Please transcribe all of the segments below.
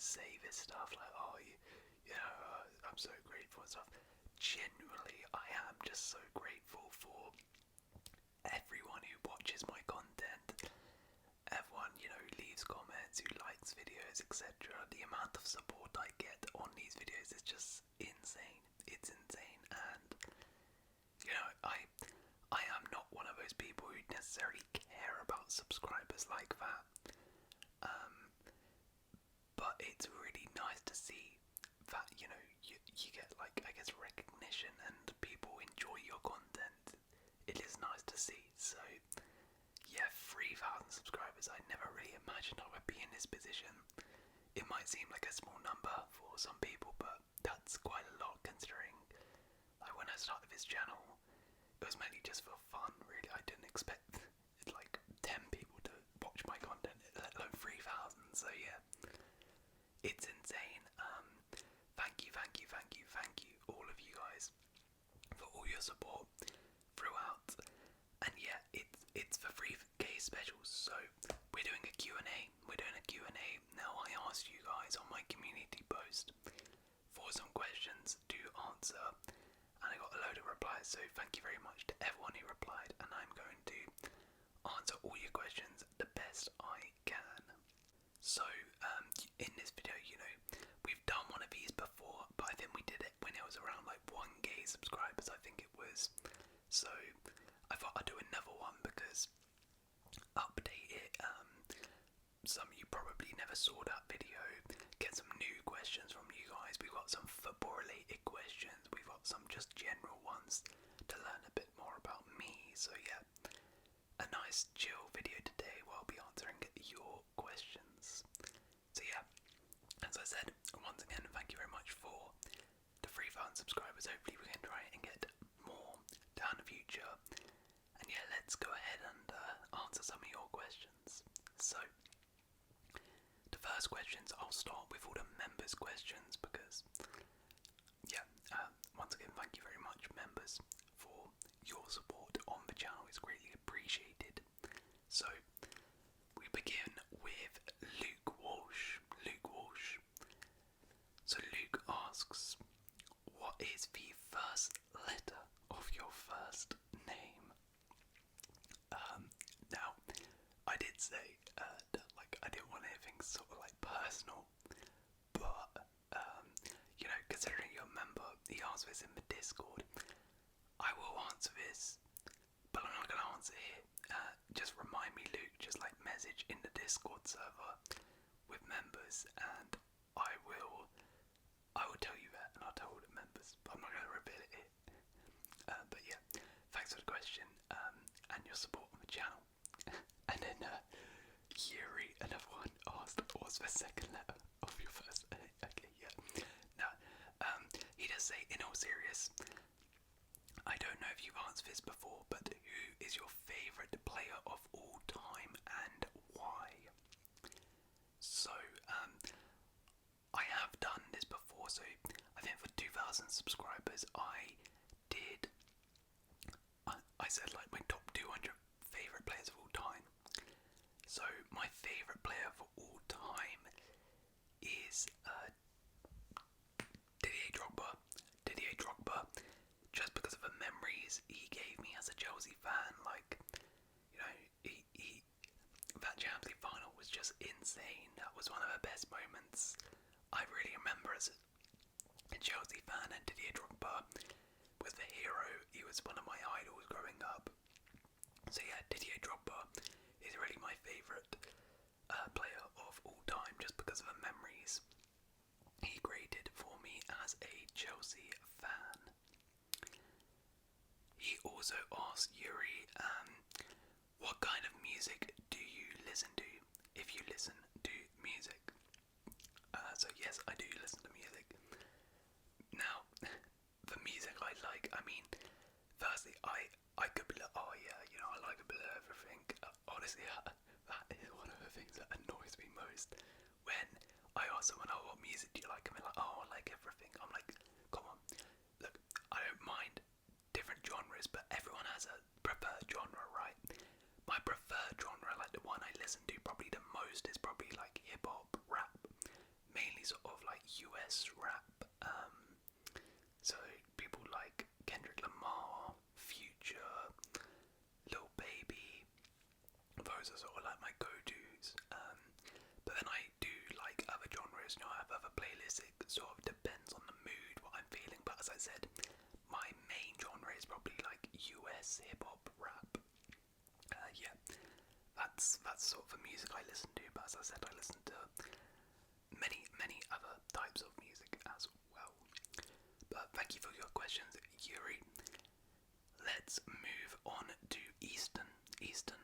say this stuff like, oh, I'm so grateful and stuff. Genuinely, I am just so grateful for everyone who watches my content, everyone, who leaves comments, who likes videos, etc. The amount of support I get on these videos is just insane. It's insane, and I am not one of those people who necessarily care about subscribers like that. But it's really nice to see that you get, like, I guess, recognition and people enjoy your content. It is nice to see. So yeah, 3,000 subscribers. I never really imagined I would be in this position. It might seem like a small number for some people, but that's quite a lot considering, like, when I started this channel, it was mainly just for fun, really. I didn't expect like 10 people to watch my content, let alone 3,000. So yeah, it's insane. Thank you, all of you guys, for all your support throughout. And yeah, it's for 3K specials. So we're doing a Q&A. Now, I asked you guys on my community post for some questions to answer, and I got a load of replies. So thank you very much to everyone who replied, and I'm going to answer all your questions the best I can. So in this video, we've done one of these before, but I think we did it when it was around like 1K subscribers, I think it was. So I thought I'd do another one because update it. Some of you probably never saw that video. Get some new questions from you guys. We've got some football related questions. We've got some just general ones to learn a bit more about me. So yeah, a nice chill video today where I'll be answering your questions. So yeah, as I said, once again, thank you very much for the 3,000 subscribers. Hopefully we can try and get more down the future. And yeah, let's go ahead and answer some of your questions. So the first questions, I'll start with all the members' questions because yeah, once again, thank you very much, members, for your support on the channel. It's greatly appreciated. So we begin with Luke Walsh. So Luke asks, what is the first letter of your first name? Now, I did say that, like, I didn't want anything sort of like personal, but considering you're a member, he asked this in the Discord. I will answer this, but I'm not going to answer here. Just remind me, Luke, just like message in the Discord server with members, and I will tell you that, and I'll tell all the members, but I'm not going to reveal it here. But yeah, thanks for the question and your support on the channel. And then Yuri, another one, asked, what's the second letter of your first name? Okay, yeah. Now, he does say, in all serious, I don't know if you've answered this before, but who is your favourite player of all time and why? So, I have done this before, so I think for 2,000 subscribers, I said like my top 200 favourite players of all time. So my favourite player of all time is Didier Drogba, just because of the memories he gave me as a Chelsea fan. Like, he that Champions League final was just insane. That was one of the best moments I really remember as a Chelsea fan, and Didier Drogba was the hero. He was one of my idols growing up. So yeah, Didier Drogba is really my favourite player of all time, just because of the memories he created for me as a Chelsea fan. He also asked Yuri, what kind of music do you listen to if you listen to music? So yes, I do listen to music. Now, the music I like, I mean, firstly, I could be like, oh yeah, I like a bit of everything. Honestly, that is one of the things that annoys me most. When I ask someone, oh, what music do you like? And they're like, oh, I like everything. I'm like, come on, look, I don't mind different genres, but everyone has a preferred genre, right? My preferred genre, like the one I listen to probably the most, is probably like hip hop, rap, mainly US rap. So people like Kendrick Lamar, Future, Lil Baby. Those are sort of like my go-tos. But then I do like other genres. You know, I have other playlists. It sort of depends on the mood, what I'm feeling. But as I said, my main genre is probably like US hip hop rap. Yeah, that's sort of the music I listen to. But as I said, I listen to many other types of music as well. But thank you for your questions, Yuri. Let's move on to Easton,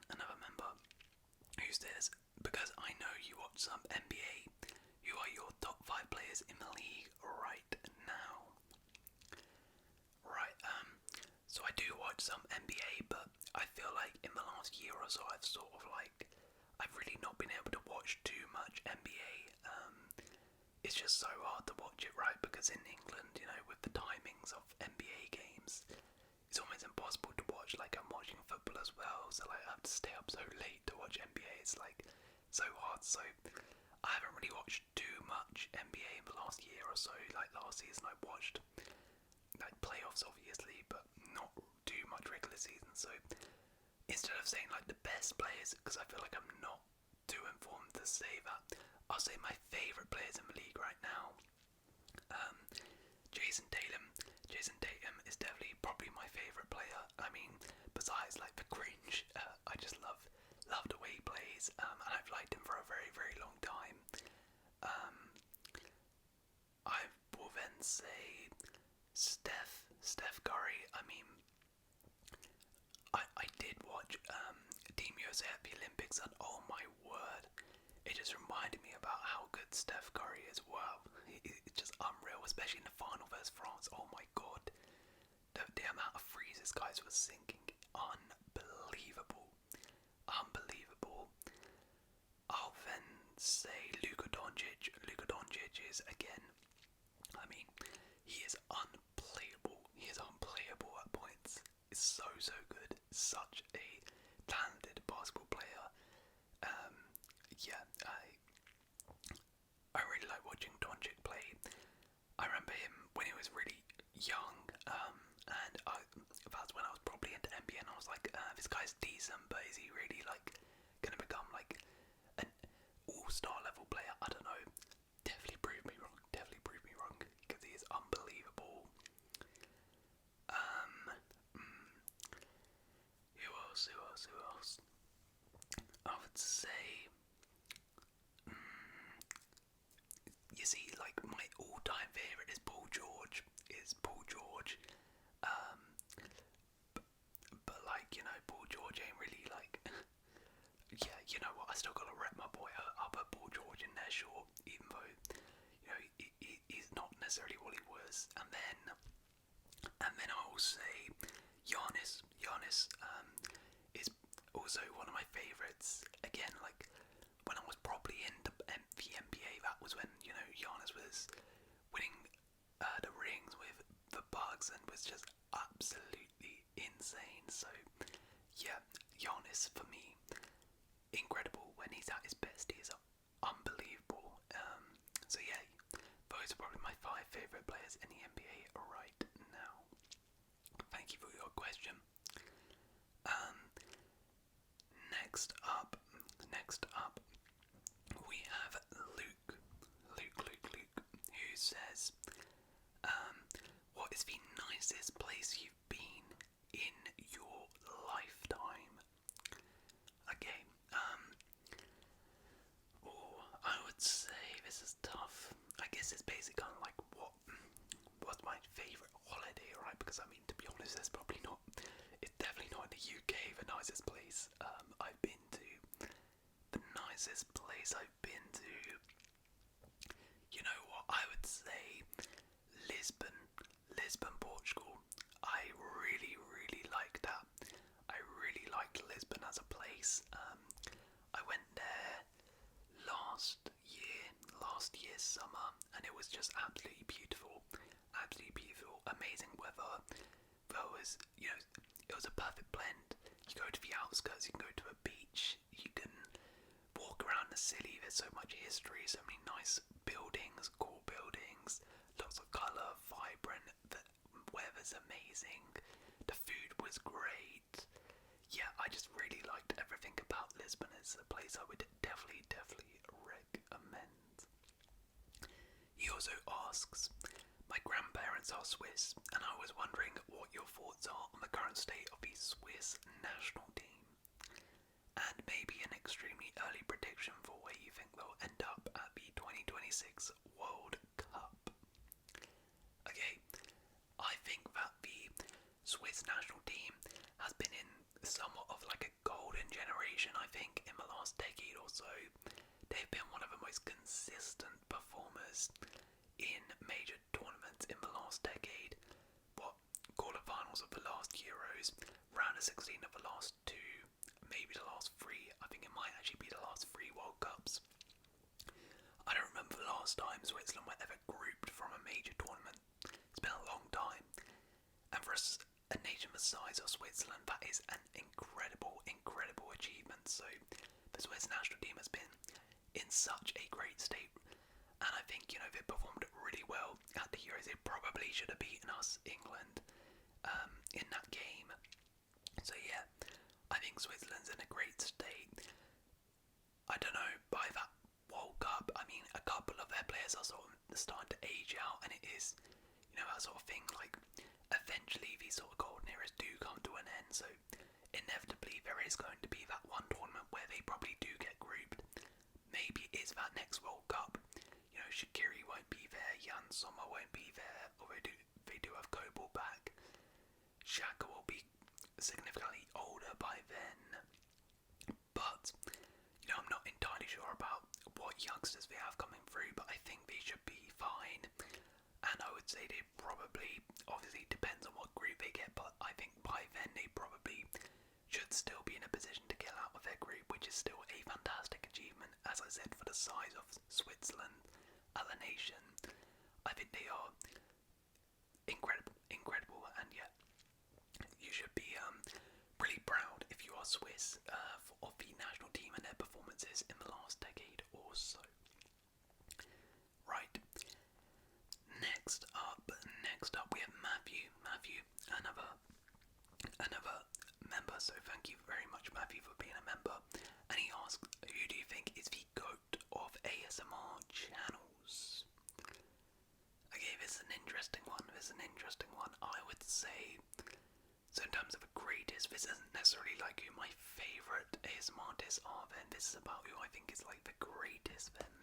another member, who says, because I know you watch some NBA, who are your top 5 players in the league right now? Right, so I do watch some NBA, but I feel like in the last year or so I've really not been able to watch too much NBA. It's just so hard to watch it, right? Because in England, you know, with the timings of NBA games, it's almost impossible to watch. Like, I'm watching football as well, so like I have to stay up so late to watch NBA. It's like so hard. So I haven't really watched too much NBA in the last year or so. Like last season, I watched like playoffs, obviously, but not too much regular season. So instead of saying like the best players, because I feel like I'm not too informed to say that, I'll say my favourite players in the league right now. Jason Tatum. Jason Tatum is definitely probably my favourite player. I mean, besides like the cringe, I just love the way he plays, and I've liked him for a very, very long time. I will then say Steph Curry. I mean, I did watch Team USA at the Olympics, and oh my word, it just reminded me about how good Steph Curry is. Wow, it's just unreal, especially in the final versus France. Oh my god, the amount of freezes guys were sinking, unbelievable. I'll then say Luka Doncic. Luka Doncic is, again, I mean, he is unplayable. He is unplayable at points. It's so good. Such a talented basketball player. Yeah, I really like watching Doncic play. I remember him when he was really young, and that's when I was probably into NBA, and I was like, this guy's decent, but is he really like gonna become like an all-star level player? I don't know. Definitely prove me wrong, because he is unbelievable. Who else? I would say, you see, like my all-time favourite is Paul George. But like, you know, Paul George ain't really like, yeah, you know what, I still gotta rep my boy. I'll put Paul George in there, sure, even though, you know, he's not necessarily what he was. And then I will say Giannis is also one of my favourites. Again, like when I was probably into the NBA, that was when, you know, Giannis was winning the rings with the Bucks and was just absolutely insane. So yeah, Giannis for me, incredible. When he's at his best, he is unbelievable. So yeah, those are probably my 5 favourite players in the NBA right now. Thank you for your question. Next up, we have Luke, who says, what is the nicest place you've been in your lifetime? Okay, I would say this is tough. I guess it's basically kind of like what's my favourite holiday, right? Because I mean, to be honest, it's definitely not in the UK, the nicest place I've been to. The nicest place I've been to, you know what, I would say Lisbon, Portugal. I really liked that. I really liked Lisbon as a place. I went there last year's summer, and it was just absolutely beautiful, amazing weather. There was, you know, it was a perfect blend. You go to the outskirts, you can go to a beach, you can walk around the city. There's so much history, so many nice buildings, cool buildings. things. Lots of colour, vibrant, the weather's amazing, the food was great. Yeah, I just really liked everything about Lisbon. It's a place I would definitely recommend. He also asks, my grandparents are Swiss, and I was wondering what your thoughts are on the current state of the Swiss national team, and maybe an extremely early prediction for where you think they'll end up at the 2026 World Cup. Okay, I think that the Swiss national team has been in somewhat of like a golden generation, I think, in the last decade or so. They've been one of the most consistent performers in major tournaments in the last decade. Quarterfinals of the last Euros, round of 16 of the last two, maybe the last three. I think it might actually be the last three World Cups. I don't remember the last time Switzerland were ever grouped from a major tournament. It's been a long time. And for a nation the size of Switzerland, that is an incredible achievement. So the Swiss national team has been in such a great state. And I think, they performed really well at the Euros. They probably should have beaten us, England, in that game. So yeah, I think Switzerland's in a great state. I don't know, by that World Cup, I mean, a couple of their players are sort of starting to age out, and it is, that sort of thing, like, eventually these sort of golden eras do come to an end, so inevitably there is going to be that one tournament where they probably do get grouped. Maybe it is that next World Cup. Shaqiri won't be there, Jan Sommer won't be there, although they do have Kobel back. Xhaka will be significantly older by then. But, I'm not entirely sure about what youngsters they have coming through, but I think they should be fine. And I would say they probably, obviously depends on what group they get, but I think by then they probably should still be in a position to get out of their group, which is still a fantastic achievement, as I said, for the size of Switzerland as a nation. I think they are incredible, and yeah, you should be really proud if you are Swiss of the national team and their performances in the last decade or so. Right, next up we have Matthew, another member, so thank you very much, Matthew, for being a member. And he asks, who do you think is the GOAT of ASMR channels? Okay, this is an interesting one. I would say, so in terms of the greatest, this isn't necessarily like who my favourite ASMR artists are then. This is about who I think is like the greatest then.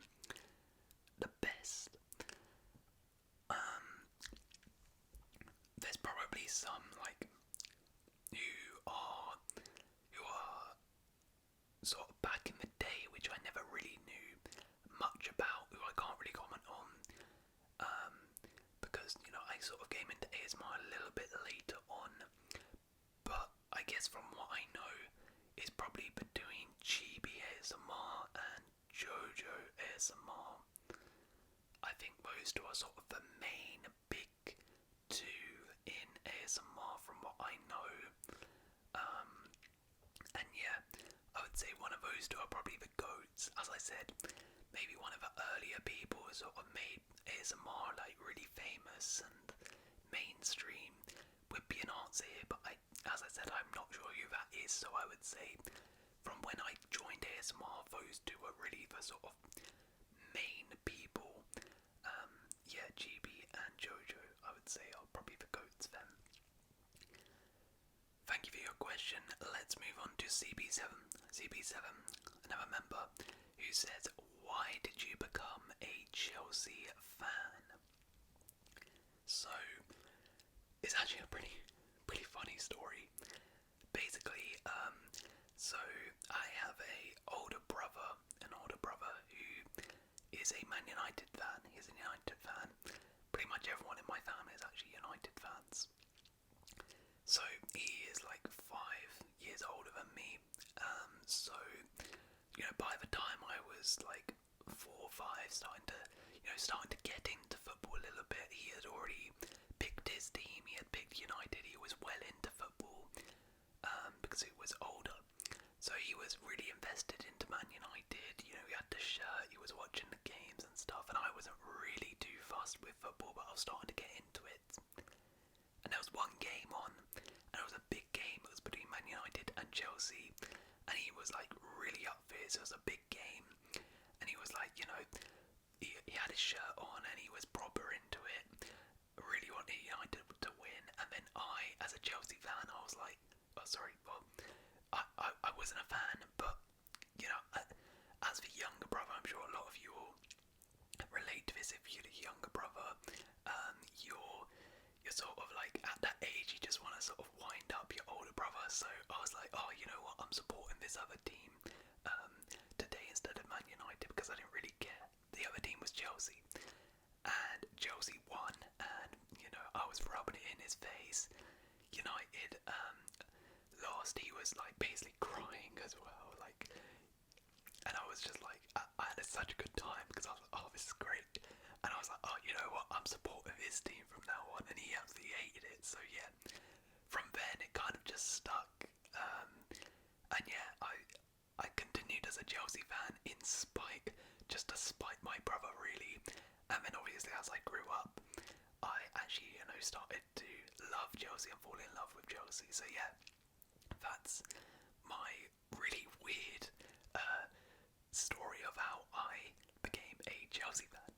The best. There's probably some like who are sort of back in the day, which I never really knew much about, who I can't really comment on, because I sort of came into ASMR a little bit later on. But I guess from what I know, it's probably between Chibi ASMR and JoJo ASMR. I think those two are sort of the main big two in ASMR from what I know. And yeah, I would say one of those two are probably the GOATs. As I said, maybe one of the earlier people who sort of made ASMR like really famous and mainstream would be an answer here, but as I said, I'm not sure who that is, so I would say from when I joined ASMR, those two were really the sort of main people. Yeah, GB and JoJo, I would say, are probably the GOATs then. Thank you for your question. Let's move on to CB7. CB7, another member, who says, why did you become a Chelsea fan? So, it's actually a pretty funny story. Basically, so I have an older brother who is a Man United fan. He's a United fan. Pretty much everyone in my family is actually United fans. So he is like 5 years older than me. So by the time I was like 4 or 5, starting to get into football a little bit, he had already picked his team. He had picked United. He was well into football because he was older. So he was really invested into Man United. He had the shirt. He was watching the games and stuff. And I wasn't really too fussed with football, but I was starting to get into it. And there was one game on, and it was a big game. It was between Man United and Chelsea, and he was like really up for it. So it was a big game, and he was like, you know, he had his shirt on and he was proper into it. Really wanted United to win, and then I, as a Chelsea fan, I was like, oh sorry, well, I wasn't a fan, but you know, as for younger brother, I'm sure a lot of you will relate to this. If you're the younger brother, you're sort of like at that age, you just want to sort of wind up your older brother. So I was like, oh, you know what, I'm supporting this other team today instead of Man United because I didn't really care. The other team was Chelsea, and Chelsea won, and you know, I was rubbing it in his face. United lost. He was like basically crying as well, like, and I was just like, I had such a good time because I was like, oh, this is great. And I was like, oh, you know what, I'm supporting his team from now on, and he absolutely hated it. So yeah, from then it kind of just stuck. And yeah, I continued as a Chelsea fan just to spite my brother really. And then obviously as I grew up, I actually, you know, started to love Chelsea and fall in love with Chelsea. So yeah, that's my really weird story of how I became a Chelsea fan.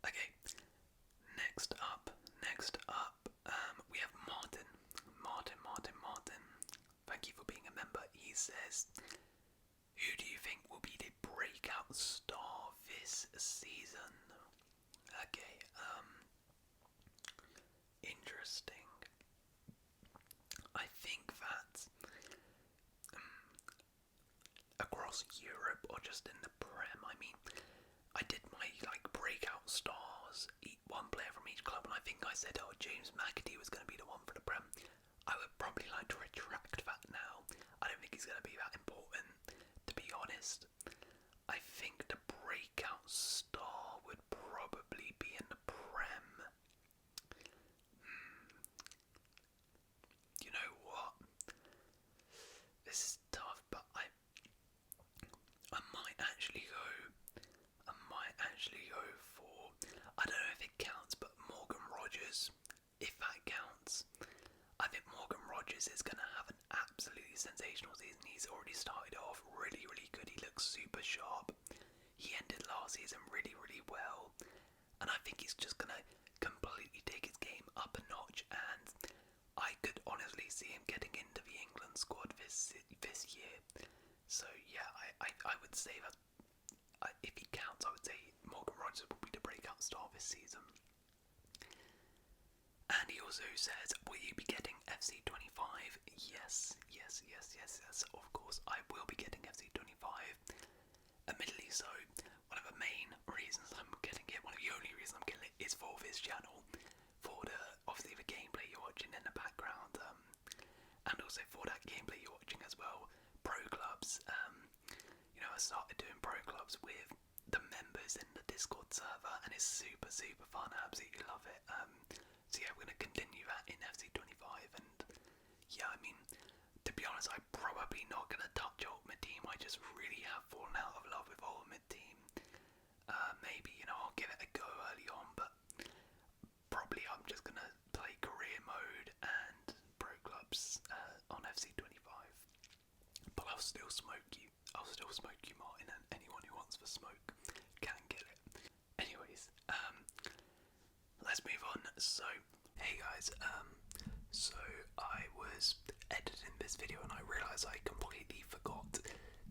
Okay, next up, we have Martin. Thank you for being a member. He says, who do you think will be the breakout star this season? Okay, interesting. I think that across Europe or just in the Prem, I mean, I did my like breakout stars, one player from each club, and I think I said, oh, James McAtee was going to be the one for the Prem. I would probably like to retract that now. I don't think he's going to be that important, to be honest. I think the breakout star would probably be in the Prem. You know what? This is tough, but I might actually go for, I don't know if it counts, but Morgan Rogers, if that counts. I think Morgan Rogers is going to have an absolutely sensational season. He's already started off really, really good. He looks super sharp. He ended last season really, really well. And I think he's just going to completely take his game up a notch. And I could honestly see him getting into the England squad this year. So yeah, I would say that if he counts, I would say Morgan Rogers will be the breakout star this season. And he also says, will you be getting FC25? Yes, of course I will be getting FC25. Admittedly so, one of the main reasons I'm getting it, one of the only reasons I'm getting it is for this channel, for obviously the gameplay you're watching in the background, and also for that gameplay you're watching as well, pro clubs. You know, I started doing pro clubs with the members in the Discord server, and it's super, super fun. I absolutely love it. So yeah, we're going to continue that in FC25, and yeah, I mean, to be honest, I'm probably not going to touch Ultimate Team. I just really have fallen out of love with Ultimate Team. Maybe, you know, I'll give it a go early on, but probably I'm just going to play career mode and pro clubs on FC25. But I'll still smoke you. Martin, and anyone who wants the smoke can get it. Anyways, let's move on. So, hey guys, so I was editing this video and I realised I completely forgot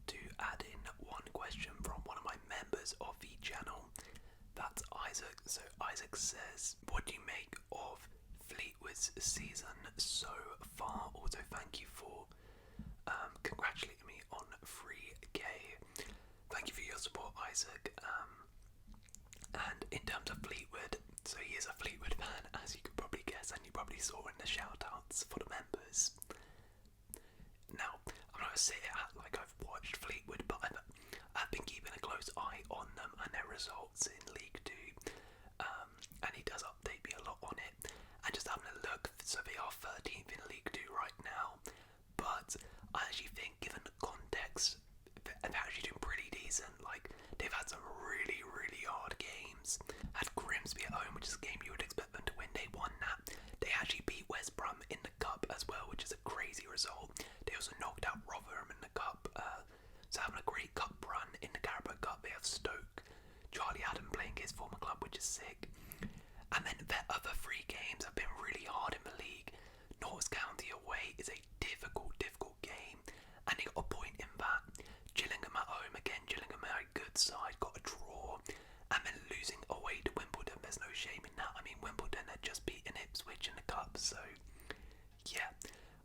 to add in one question from one of my members of the channel. That's Isaac. So Isaac says, what do you make of Fleetwood's season so far? Also, thank you for congratulating me on 3K. Thank you for your support, Isaac. And in terms of Fleetwood, so he is a Fleetwood fan, as you could probably guess, and you probably saw in the shoutouts for the members. Now, I'm not going to say it like I've watched Fleetwood, but I've been keeping a close eye on them and their results in League 2, and he does update me a lot on it. And just having a look, so they are 13th in League 2 right now, but I actually think, given the context, they're actually doing pretty decent. Like, they've had some really, really hard games, Wolves had Grimsby at home, which is a game you would expect them to win. They won that. They actually beat West Brom in the Cup as well, which is a crazy result. They also knocked out Rotherham in the Cup. So having a great Cup run in the Carabao Cup. They have Stoke, Charlie Adam playing his former club, which is sick. And then their other 3 games have been really hard in the league. Notts County away is a difficult game, and they got a point in that. Gillingham at home again. Gillingham are a good side, got a draw, and then losing away to Wimbledon. There's no shame in that. I mean, Wimbledon had just beaten Ipswich in the Cup, so yeah.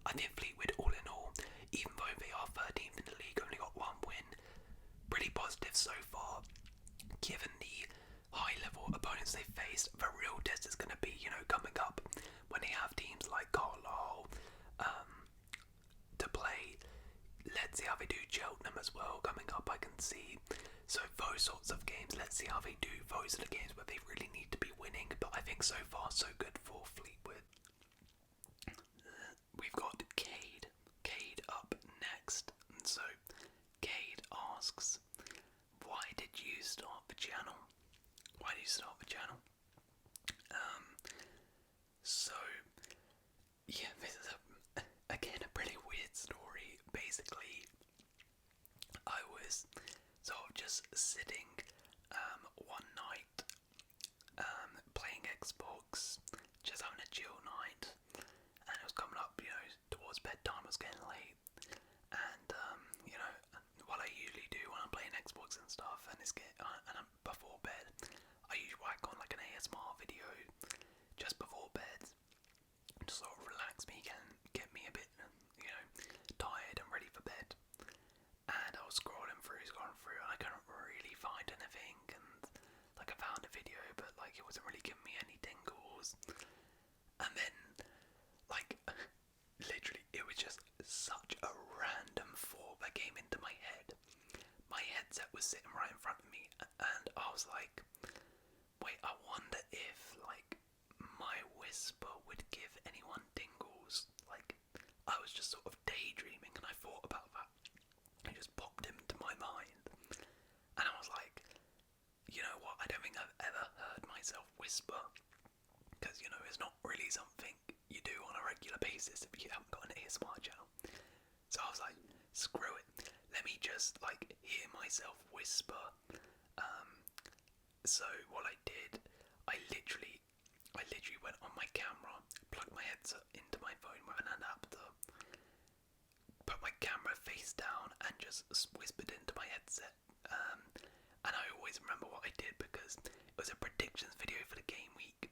I think Fleetwood, all in all, even though they are 13th in the league, only got 1 win. Pretty positive so far, given the high-level opponents they faced. The real test is going to be, coming up when they have teams like Carlisle to play. Let's see how they do. Cheltenham as well coming up, I can see. So those sorts of games, let's see how they do. Those are the games where they really need to be winning, but I think so far so good for Fleetwood. We've got Cade up next. So Cade asks, why did you start the channel? So yeah, this is again a pretty weird story. Basically, I was sort of just sitting one night playing Xbox, just having a chill night, and it was coming up, towards bedtime. It was getting late, and what I usually do when I'm playing Xbox and stuff, and I'm before bed, I usually whack on like an ASMR video just before bed, to sort of relax me, get me a bit, tired and ready for bed. And I was scrolling through, and I couldn't really find anything, and like I found a video, but like it wasn't really giving me any tingles. And then, like, literally, it was just such a random thought that came into my head. My headset was sitting right in front of me, and I was like, wait, I wonder if, like, my whisper would give anyone tingles. Like, I was just sort of daydreaming, and I thought about that. It just popped into my mind. And I was like, you know what, I don't think I've ever heard myself whisper. Because, it's not really something you do on a regular basis if you haven't got an ASMR channel. So I was like, screw it. Let me just, like, hear myself whisper. So what I did, I literally went on my camera, plugged my headset into my phone with an adapter, put my camera face down, and just whispered into my headset. And I always remember what I did because it was a predictions video for the game week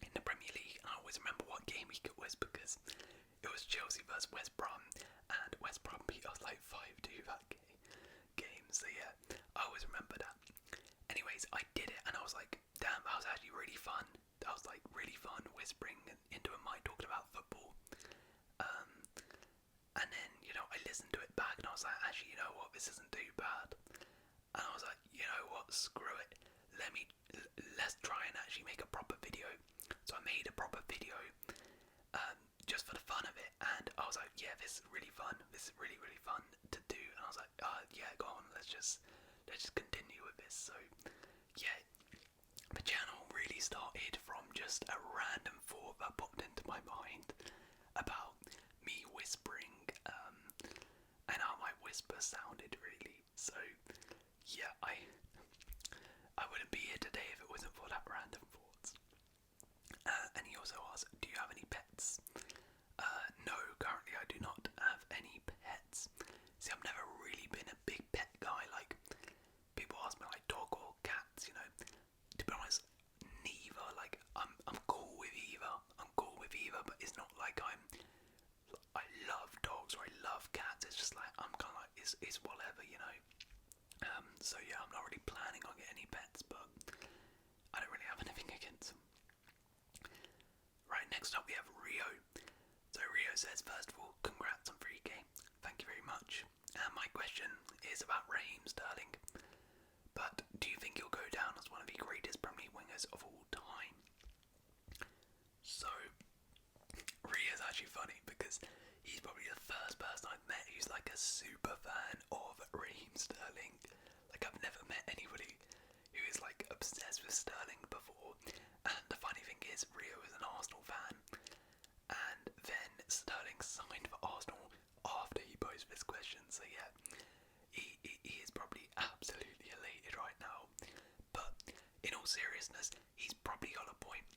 in the Premier League, and I always remember what game week it was because it was Chelsea versus West Brom, and West Brom beat us like 5-2 that game. So yeah, I always remember that. Anyways, I did it, and I was like, damn, that was actually really fun. That was like really fun whispering into a mic talking about football. And then, I listened to it back, and I was like, actually, this isn't too bad. And I was like, screw it. Let's try and actually make a proper video. So I made a proper video, just for the fun of it. And I was like, yeah, this is really fun. This is really, really fun to do. And I was like, yeah, go on, let's just continue with this. So yeah, the channel really started from just a random thought that popped into my mind about me whispering, and how my whisper sounded really. So yeah, I wouldn't be here today if it wasn't for that random thoughts. And he also asked, do you have any pets? No, currently I do not have any pets. See, I've never really been a big pet guy. Like, people ask me like dog or cats, to be honest, neither. Like, I'm cool with either, but it's not like I love dogs or I love cats. It's just like, I'm kind of like, it's whatever, so yeah, I'm not really planning on getting any pets, but I don't really have anything against them. Right, next up we have Rio. So Rio says, first of all, congrats on 3K. Thank you very much. And my question is about Raheem Sterling. But do you think he'll go down as one of the greatest Premier League wingers of all time? So Rio's actually funny because he's probably the first person I've met who's like a super fan of Raheem Sterling. Like, I've never met anybody who is like a obsessed with Sterling before, and the funny thing is, Rio is an Arsenal fan, and then Sterling signed for Arsenal after he posed this question. So yeah, he is probably absolutely elated right now. But in all seriousness, he's probably got a point.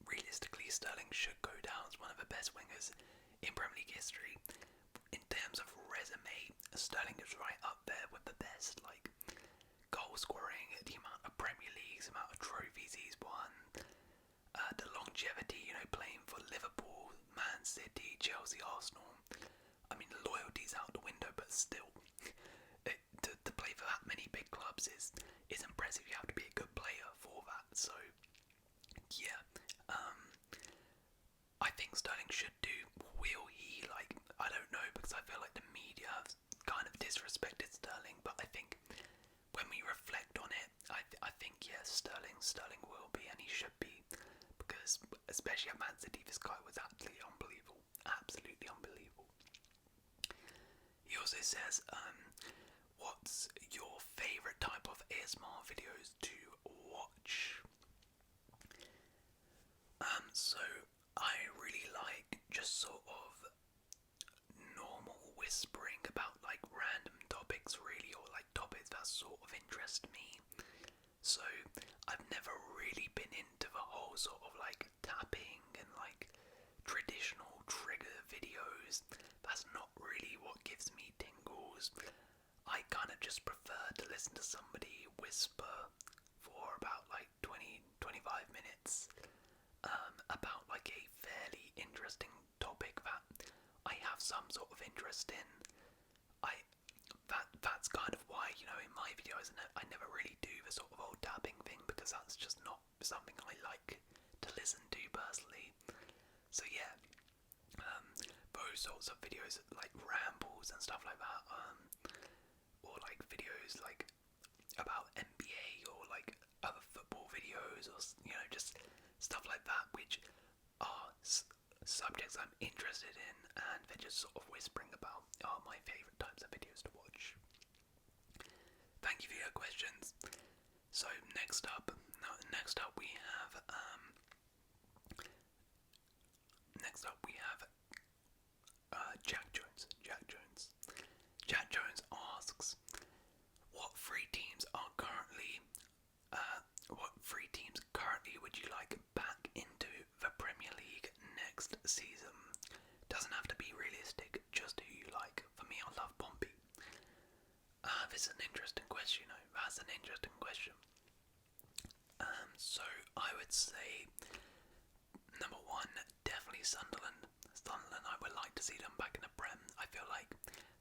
Realistically, Sterling should go down as one of the best wingers in Premier League history. In terms of resume, Sterling is right up there with the best. Like goal scoring, the amount of Premier Leagues, the amount of trophies he's won, the longevity, playing for Liverpool, Man City, Chelsea, Arsenal. I mean, the loyalty's out the window, but still, to play for that many big clubs is impressive. You have to be a good player for that. So, yeah, I think Sterling should do. Will he? I don't know, because I feel like the media have kind of disrespected Sterling, but I think when we reflect on it, I think yes, Sterling will be, and he should be, because especially at Man City, this guy was absolutely unbelievable. Absolutely unbelievable. He also says, what's your favourite type of ASMR videos to watch? So I really like just sort of normal whispering about random topics really, or topics that sort of interest me. So I've never really been into the whole sort of tapping and traditional trigger videos. That's not really what gives me tingles. I kind of just prefer to listen to somebody whisper for about 20-25 minutes about a fairly interesting topic that I have some sort of interest in. That's kind of why, in my videos I never really do the sort of old tapping thing, because that's just not something I like to listen to personally. So yeah, those sorts of videos rambles and stuff like that, or videos about NBA or other football videos, or just stuff like that, which are subjects I'm interested in, and they're just sort of whispering about, are my favourite types of videos to watch. Thank you for your questions. So next up we have Jack Jones. Jack Jones asks, what three teams currently would you like back into the Premier League next season? Doesn't have to be realistic, just who you like. For me, I love Pompey. This is an interesting question, That's an interesting question. So I would say number one, definitely Sunderland. I would like to see them back in the Prem. I feel like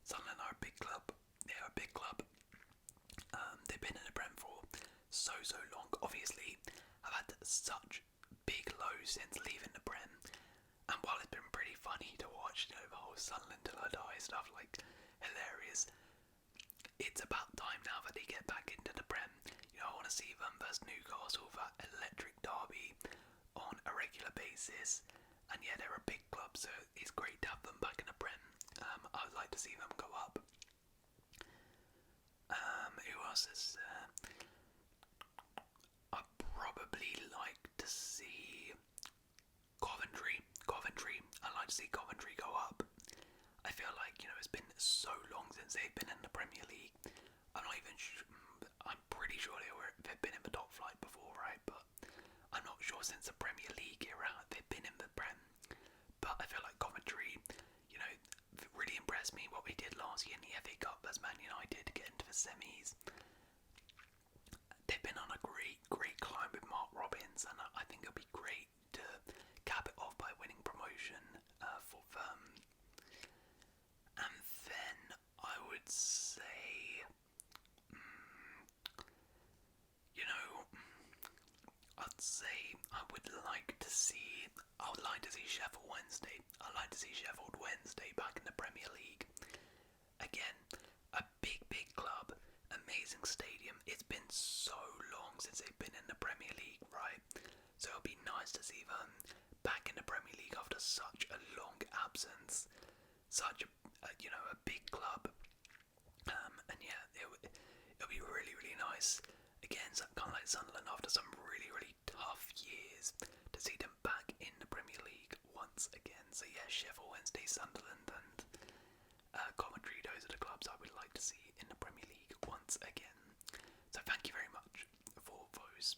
Sunderland are a big club. They're a big club. They've been in the Prem for so long. Obviously, I've had such big lows since leaving the Prem. And while it's been pretty funny to watch, the whole Sunderland till I die stuff, hilarious, it's about time now that they get back into the Prem. I want to see them versus Newcastle, that electric derby, on a regular basis. And yeah, they're a big club, so it's great to have them back in the Prem. I would like to see them go up. Who else is there? I'd probably like to see Coventry. I'd like to see Coventry go up. I feel like, it's been so long since they've been in the Premier League. I'm not even sure. I'm pretty sure they've been in the top flight before, right? But I'm not sure since the Premier League era they've been in the Prem. But I feel like Coventry, really impressed me what we did last year in the FA Cup as Man United to get into the semis. They've been on a great climb with Mark Robbins, and I think it'll be great to cap it off by winning promotion for them. And then I would say, I would like to see Sheffield Wednesday. I'd like to see Sheffield Wednesday back in the Premier League. Again, a big club, amazing stadium. It's been so long since they've been in the Premier League, right? So it'll be nice to see them back in the Premier League after such a long absence. Such a big club. And yeah, it'll be really nice. again, kind of like Sunderland after some really, really tough years, to see them back in the Premier League once again. So yeah, Sheffield Wednesday, Sunderland, and Coventry, those are the clubs I would like to see in the Premier League once again. So thank you very much for those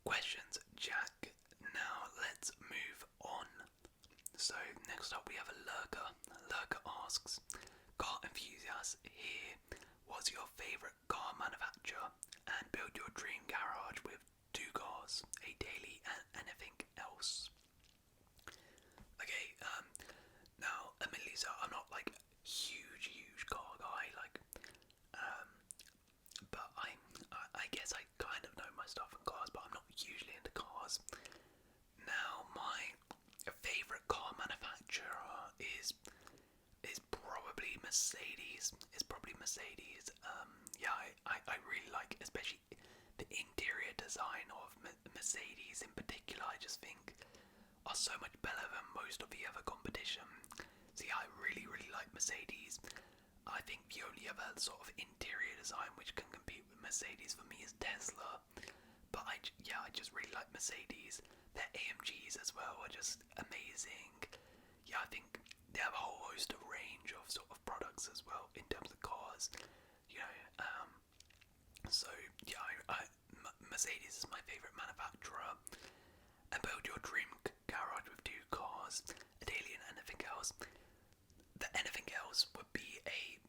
questions, Jack. Now let's move on. So next up we have a lurker. Lurker asks, car enthusiast here, what's your favourite car manufacturer, and build your dream garage with 2 cars, a daily and anything else. Okay, now admittedly, so I'm not like huge car guy, like, but I guess I kind of know my stuff in cars, but I'm not hugely into cars. Now my favourite car manufacturer is probably Mercedes. Yeah, I really like, especially the interior design of Mercedes in particular. I just think are so much better than most of the other competition. So yeah, I really like Mercedes. I think the only other sort of interior design which can compete with Mercedes for me is Tesla. But I just really like Mercedes. Their AMGs as well are just amazing. Yeah, I think they have a whole host of range of sort of products as well in terms of cars. You know, so yeah, Mercedes is my favourite manufacturer. And build your dream garage with 2 cars, a daily and anything else. The anything else would be a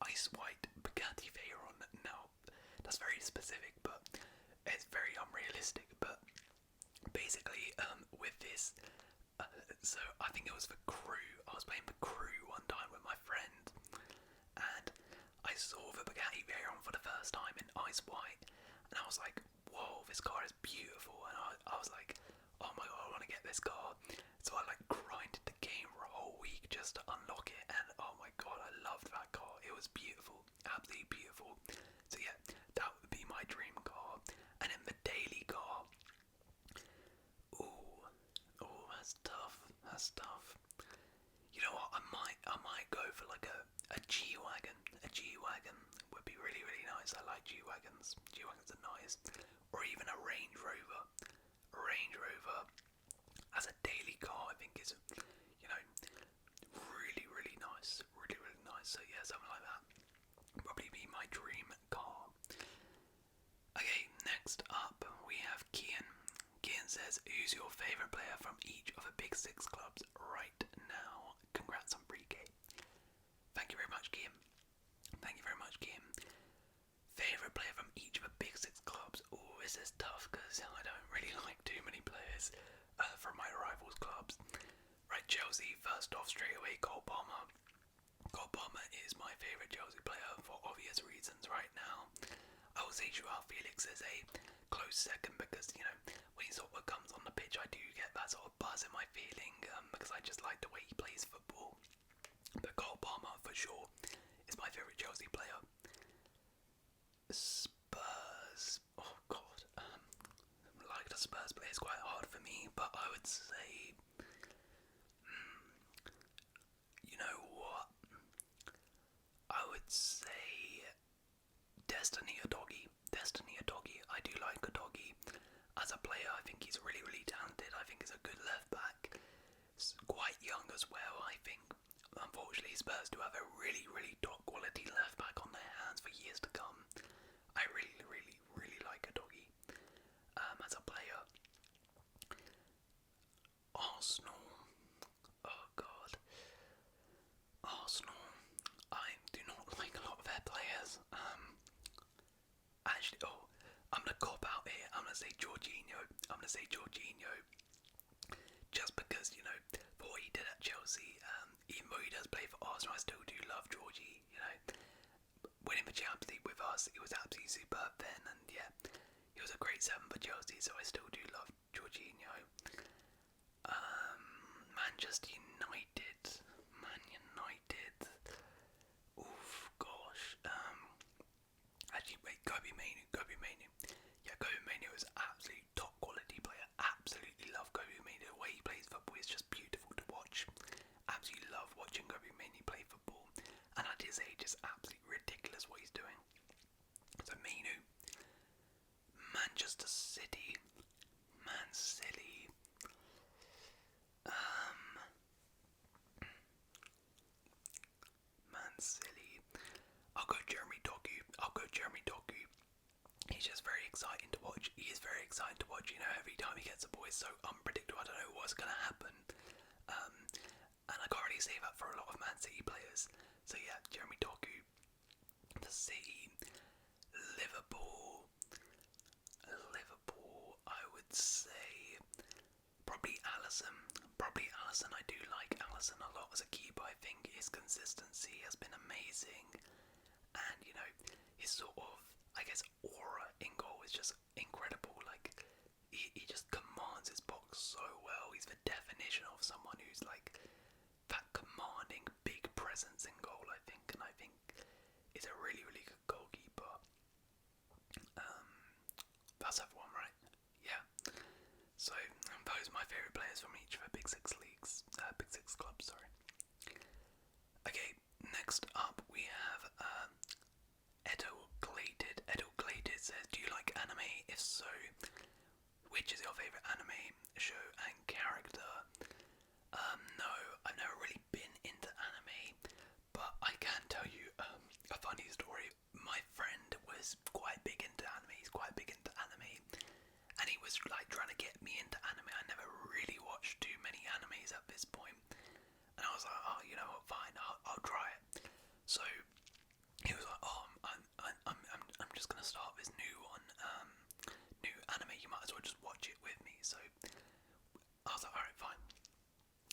ice white Bugatti Veyron. Now, that's very specific, but it's very unrealistic. But basically, with this, so I think it was for Crew. I was playing for Crew one time with my friend, and I saw the Bugatti Veyron for the first time in ice white, and I was like, whoa, this car is beautiful. And I was like, oh my god, I want to get this car. So I like grinded the game for a whole week just to unlock it, and oh my god, I loved that car. It was beautiful, absolutely beautiful. So yeah, that would be my dream car. And then the daily car, ooh, that's tough. You know what, I might go for like a G-Wagon. A G-Wagon would be really nice. I like G-Wagons. G-Wagons are nice. Or even a Range Rover. A Range Rover as a daily car, I think is, you know, really nice. Really nice. So yeah, something like that would probably be my dream car. Okay, next up we have Kian. Kian says, who's your favourite player from each of the big 6 clubs right now? Congrats on pre-K. Thank you very much, Kian. Favourite player from each of the big 6 clubs? Oh, this is tough because I don't really like too many players from my rivals' clubs. Right, Chelsea, first off, straight away, Cole Palmer. Cole Palmer is my favourite Chelsea player for obvious reasons right now. I will say Joao Felix is a close second because, you know, when he sort of comes on the pitch, I do get that sort of buzz in my feeling because I just like the way he plays football. But Cole Palmer, for sure, is my favourite Chelsea player. Spurs, oh god, like the Spurs play is quite hard for me, but I would say, you know what, I would say Destiny Udogie. I do like Udogie as a player. I think he's really talented. I think he's a good left back. He's quite young as well. I think unfortunately Spurs do have a really top quality left back on their hands for years to come. I really like Udogie as a player. Arsenal, oh god, Arsenal. I do not like a lot of their players. Actually, I'm gonna cop out here. I'm gonna say Jorginho. Just because, you know, for what he did at Chelsea, even though he does play for Arsenal, I still do love Georgie. You know, winning the Champions League with us, it was absolutely superb then, and yeah, he was a great 7 for Chelsea, so I still do love Jorginho. Manchester United. Oof, gosh. Actually, wait, Kobe Mainoo. Yeah, Kobe Mainoo is absolutely top quality player. Absolutely love Kobe Mainoo. The way he plays football is just beautiful to watch. Absolutely love watching Kobe Mainoo play football. And at his age, it's absolutely ridiculous what he's doing. Firmino. Manchester City. Man City. Man City. I'll go Jeremy Doku. He's just very exciting to watch. He is very exciting to watch. You know, every time he gets a ball, it's so unpredictable. I don't know what's going to happen. And I can't really say that for a lot of Man City players. So yeah, Jeremy Doku. The City. Liverpool. I would say probably Alisson. I do like Alisson a lot as a keeper. I think his consistency has been amazing. And, you know, his sort of, I guess, aura in goal is just incredible. Like, he just commands his box so well. He's the definition of someone who's, like, that commanding, big presence in goal, I think. And I think is a really, really good goalkeeper. That's everyone, right? Yeah. So, those are my favourite players from each of the Big Six leagues. Big Six clubs, sorry. Okay, next up we have Edo Glated. Edo Glated says, do you like anime? If so, which is your favourite anime show and character? No, I've never really been into anime, but I can tell you a funny story. My friend was quite big into anime. He's quite big into anime, and he was like trying to get me into anime. I never really watched too many animes at this point, and I was like, oh, you know what, fine, I'll try it. So he was like, oh, I'm just gonna start this new one, new anime. You might as well just watch it with me. So I was like, alright, fine.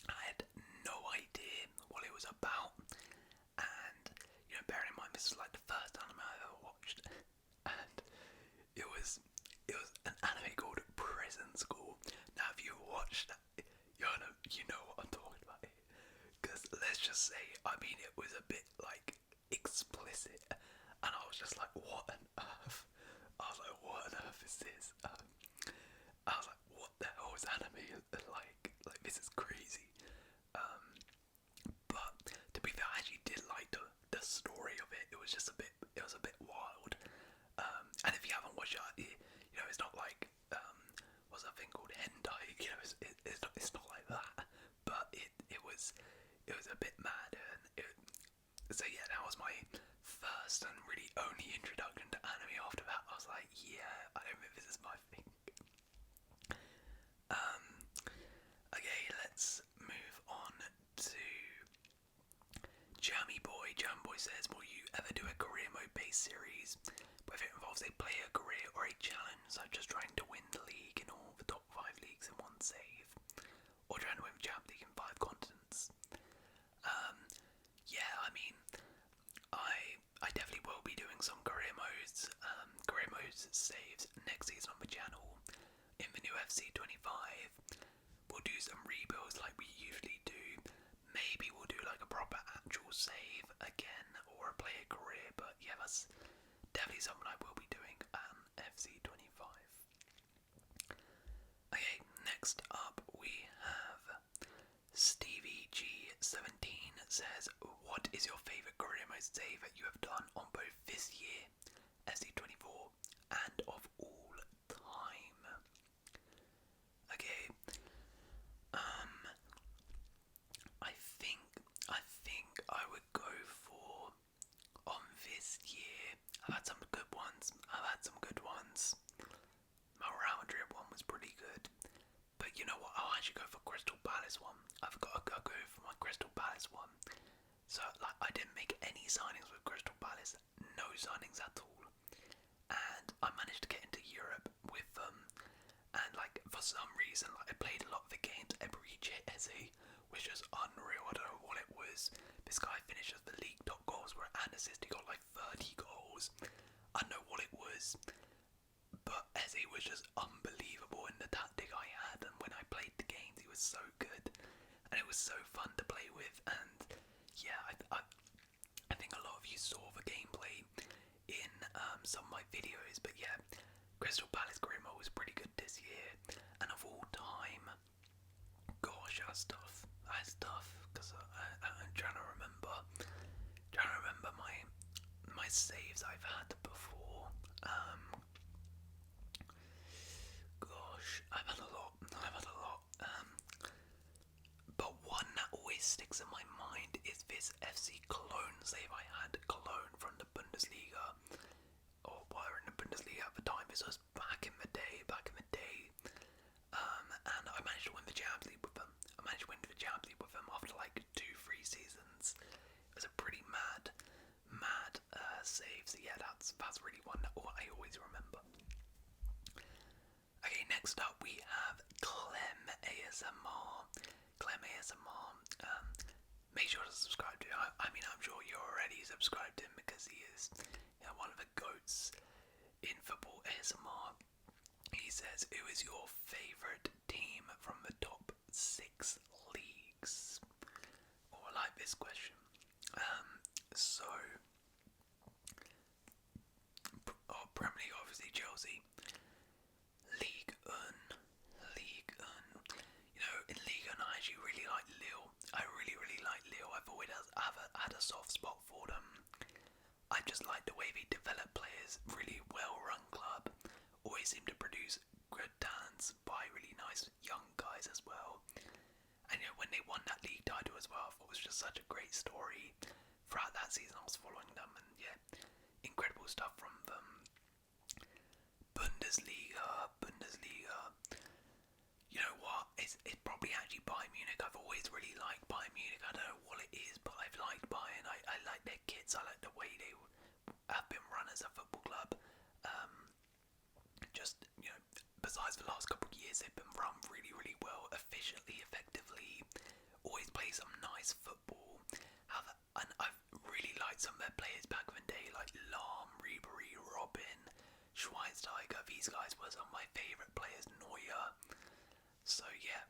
I had no idea what it was about, and you know, bearing in mind this is like the first anime I've ever watched, and it was an anime called Prison School. Now, if you watched that, you know what I'm talking about here, because let's just say, I mean, it was a bit like explicit, and I was just like, what on earth? I was like, what on earth is this? I was like, what the hell is anime like? Like, this is crazy. But to be fair, I actually did like the story of it. It was a bit wild. And if you haven't watched it, you know, it's not like what's that thing called, hentai? You know, it's not like that. But it was a bit mad, and so yeah, that was my first and really only introduction to anime. After that, I was like, yeah, I don't think this is my thing. Okay, let's move on to Jammy Boy. Jammy Boy says, will you ever do a career mode based series, whether it involves a player career or a challenge, such as trying to win the league in all the top 5 leagues in one save, or trying to win the Champ League in 5 continents? Yeah, I mean, I definitely will be doing some career modes saves next season on the channel. In the new FC25, we'll do some rebuilds like we usually do. Maybe we'll do like a proper actual save again, or a player career, but yeah, that's definitely something I will be doing FC25. Okay, next up we have Stevie G17 says, what is your favourite career mode save that you have done on both this year, FC24, and of all time? Okay, I would go for on this year. I've had some good ones. My Real Madrid one was pretty good. But you know what? I'll actually go for Crystal Palace one. I'll go for my Crystal Palace one. So, like, I didn't make any signings with Crystal Palace. No signings at all. And I managed to get into Europe with them. And, like, for some reason, like, I played a lot of the games. Eberechi Eze was just unreal. I don't know what it was. This guy finished as the league top goal scorer and assist. He got like 30 goals. I don't know what it was, but Eze was just unbelievable in the tactic I had, and when I played the games, he was so good, and it was so fun to play with. And yeah, I think a lot of you saw the gameplay in some of my videos, but yeah, Crystal Palace career mode was pretty good this year, and of all time, gosh, that's tough, because I'm trying to remember my saves I've had before. Um, Gosh, I've had a lot. But one that always sticks in my mind is this FC Cologne save I had. Cologne from the Bundesliga, or were in the Bundesliga at the time. This was back in the day. And I managed to win the Champions League with them. After like 2-3 seasons. It was a pretty mad save. So yeah, that's really one that I always remember. Okay, next up we have Clem ASMR. Make sure to subscribe to him. I mean, I'm sure you're already subscribed to him because he is, one of the goats in football ASMR. He says, "Who is your favourite team from the top 6 leagues?" Oh, I like this question. Premier League, obviously Chelsea. League 1. In League 1 I actually really like Lille. I really like Lille. I've always had a soft spot for them. I just like the way they develop players. Really well run club. Always seem to produce good talents by really nice young guys as well. And when they won that league title as well, I thought it was just such a great story. Throughout that season I was following them, and yeah, incredible stuff from them. Bundesliga. You know what? It's probably actually Bayern Munich. I've always really liked Bayern Munich. I don't know what it is, but I've liked Bayern. I like their kits. I like the way they have been run as a football club. Besides the last couple of years, they've been run really well, efficiently, effectively. Always play some nice football. And I've really liked some of their players back in the day, like Lahm, Ribery, Robin, Schweinsteiger. These guys were some of my favourite players. Neuer. So yeah,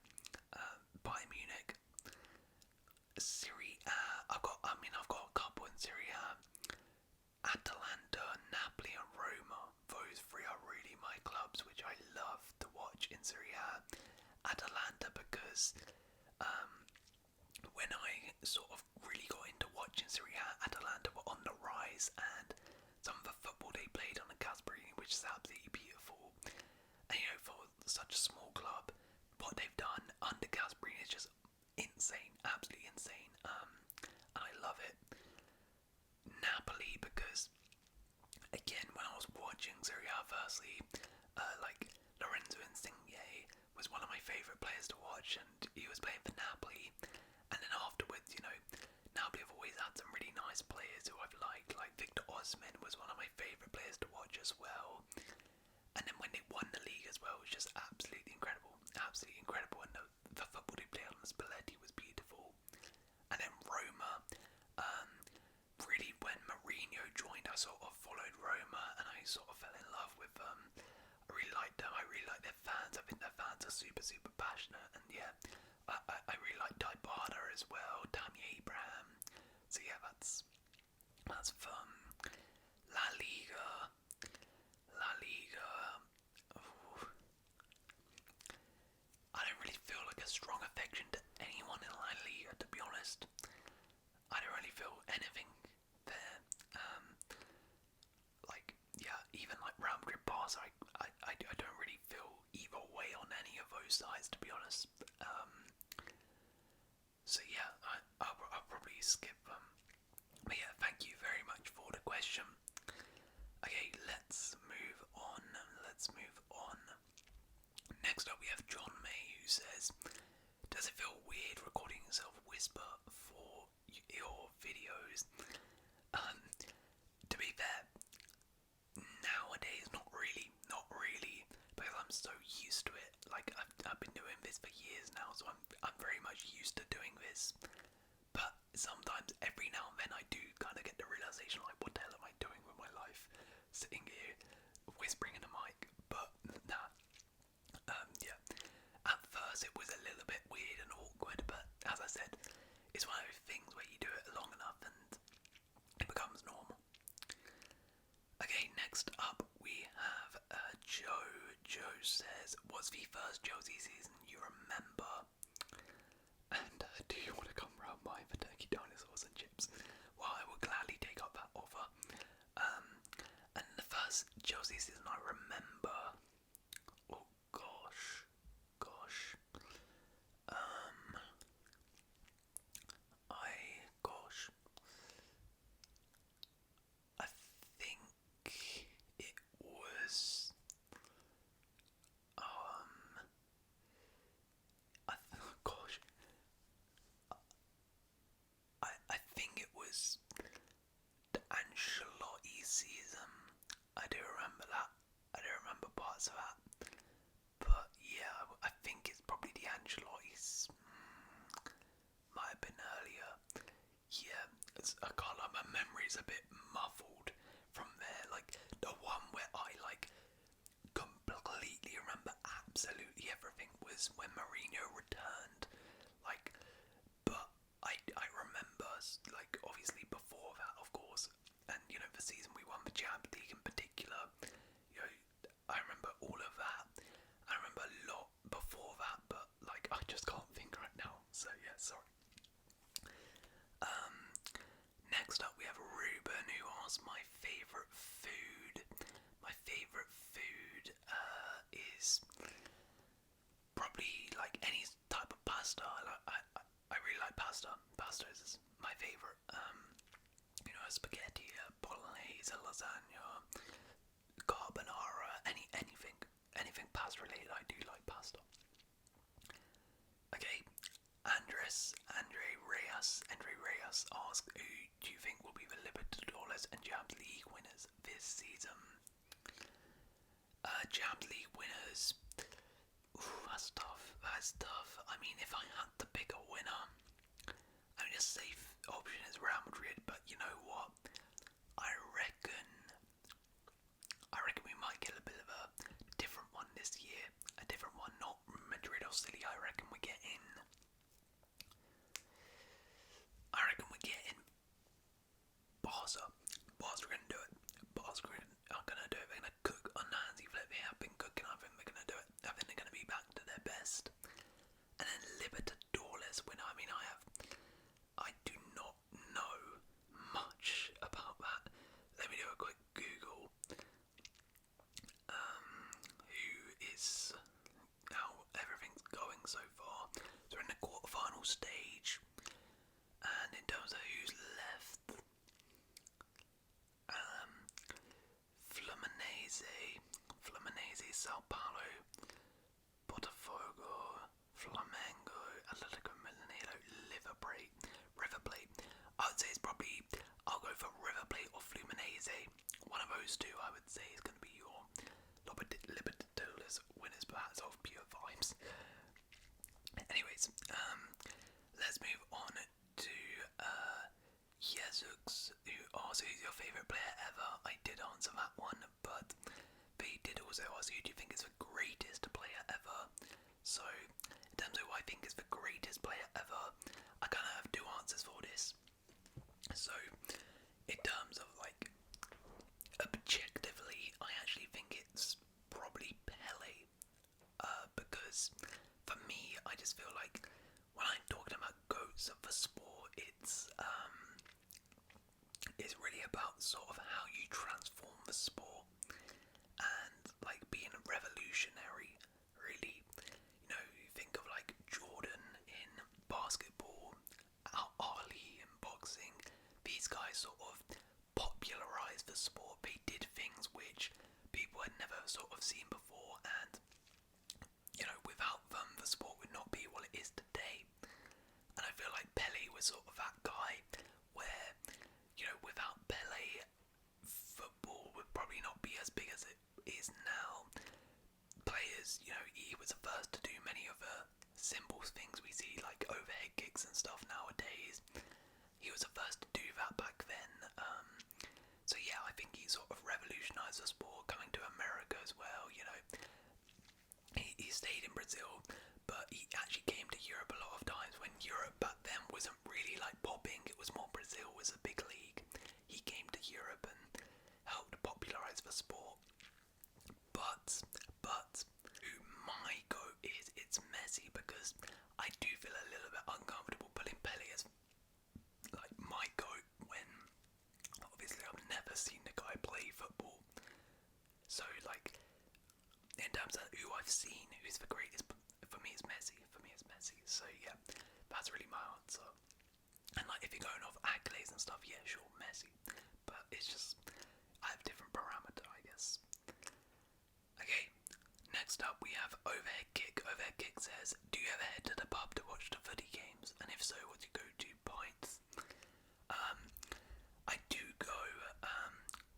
Bayern Munich. Serie A. I've got a couple in Serie A. Atalanta, Napoli, and Roma. Those three are really my clubs, which I love to watch in Serie A. Atalanta because when I sort of really got into watching Serie A, Atalanta were on the rise, and some of the football they played on the Gasparini, which is absolutely beautiful. And for such a small club, what they've done under Gasparini is just insane, absolutely insane. And I love it. Napoli because, again, when I was watching Serie A firstly, like Lorenzo Insigne was one of my favourite players to watch, and he was playing for Napoli. And then afterwards, Napoli have always had some really nice players who I've liked. Like Victor Osimhen was one of my favourite players to watch as well. And then when they won the league as well, it was just absolutely incredible. And the football they played on the Spalletti was beautiful. And then Roma, really when Mourinho joined, I sort of followed Roma and I sort of fell in love with them. I really liked them. I really like their fans. I think their fans are super passionate. And yeah, I really like Dybala as well. Tammy Abraham. So yeah, that's fun. La Liga. Ooh. I don't really feel like a strong affection to anyone in La Liga, to be honest. I don't really feel anything there. Even like Real Madrid, Barca, I don't really feel either way on any of those sides, to be honest. So yeah, I'll probably skip them. But yeah, thank you very much for the question. Okay, let's move on. Next up we have John May, who says, "Does it feel weird recording yourself whisper for your videos?" To be fair, nowadays not really, because I'm so used to it. Like I've been doing this for years now, so I'm very much used to doing this. But sometimes, every now and then, I do kind of get the realization, like, what the hell am I doing with my life? Sitting here, whispering in a mic. But nah. Yeah. At first, it was a little bit weird and awkward, but as I said, it's one of those things where you do it long enough and it becomes normal. Okay, next up we have Joe. Joe says, "What's the first Chelsea season you remember? And do you want to come round by for turkey dinosaurs and chips?" Well, I will gladly take up that offer. And the first Chelsea season I remember. Oh gosh. Gosh. I think it was. Gosh. I think it was the Ancelotti season. I do remember that. I do remember parts of that. But yeah, I think it's probably the Ancelotti's. Might have been earlier. Yeah, I can't lie, my memory's a bit muffled from there. Like, the one where I, completely remember absolutely everything was when Mourinho returned. Like, but I remember, obviously before that, of course, and, the season we won the Champions League in particular, I remember all of that. I remember a lot before that, but, I just can't think right now. So, yeah, sorry. Next up we have Ruben, who asked my favourite food. My favourite food is probably any type of pasta. I really like pasta. Pasta is my favourite. Spaghetti, bolognese, lasagna, carbonara, anything pasta related. I do like pasta. Okay, Andre Reyes asked, who do you think will be the Libertadores and Champions League winners this season? Champions League winners. Ooh, that's tough. I mean, if I had to pick a winner, I mean, a safe option is Real Madrid, but you know what? I reckon we might get a bit of a different one this year. A different one, not Madrid or City. I reckon we're getting Barca. Barca are gonna do it. Barca are gonna do it. They're gonna cook on Hansi Flick. They have been cooking. I think they're gonna do it. I think they're gonna be back to their best. And then Libertadores winner. I mean, I do not know much about that. Let me do a quick Google. Who is how everything's going so far? So we're in the quarterfinal stage, and in terms of who's left, Fluminense, Sao Paulo, Botafogo, Flamengo, Atletico Mineiro, River Plate. I would say it's probably, I'll go for River Plate or Fluminense. One of those two I would say is going to be your Libertadores winners, but that's off pure vibes. Anyways, let's move on to Yezux, who asked who's your favourite player ever. I did answer that one, but they did also ask who do you think is the greatest player ever. So, in terms of who I think is the greatest player ever, I kind of have two answers for this. So, in terms of objectively, I actually think it's probably Pele, because for me, I just feel like when I'm talking about goats of the sport, it's really about sort of how you transform the sport and being revolutionary. Really, you think of Jordan in basketball, Ali in boxing. These guys sort of popularized the sport. They did things which people had never sort of seen before, and without them, the sport would not be what it is today. And I feel like Pele was sort of that guy where, without Pele, football would probably not be as big as it is now. Players, he was the first to do many of the simple things we see, like overhead kicks and stuff nowadays. He was the first to do that back then. So yeah, I think he sort of revolutionised the sport, coming to America as well. He stayed in Brazil, but he actually came to Europe a lot of times when Europe back then wasn't really popping. It was more Brazil was a big league. He came to Europe and helped popularise the sport. But who my goat is, it's Messi, because I do feel a little bit uncomfortable putting Pele as my goat when obviously I've never seen the guy play football. and stuff, yeah, sure, Messi. But it's just, I have different parameter, I guess. Okay, next up we have Overhead Kick. Overhead Kick says, do you ever head to the pub to watch the footy games? And if so, what's your go-to pints? I do go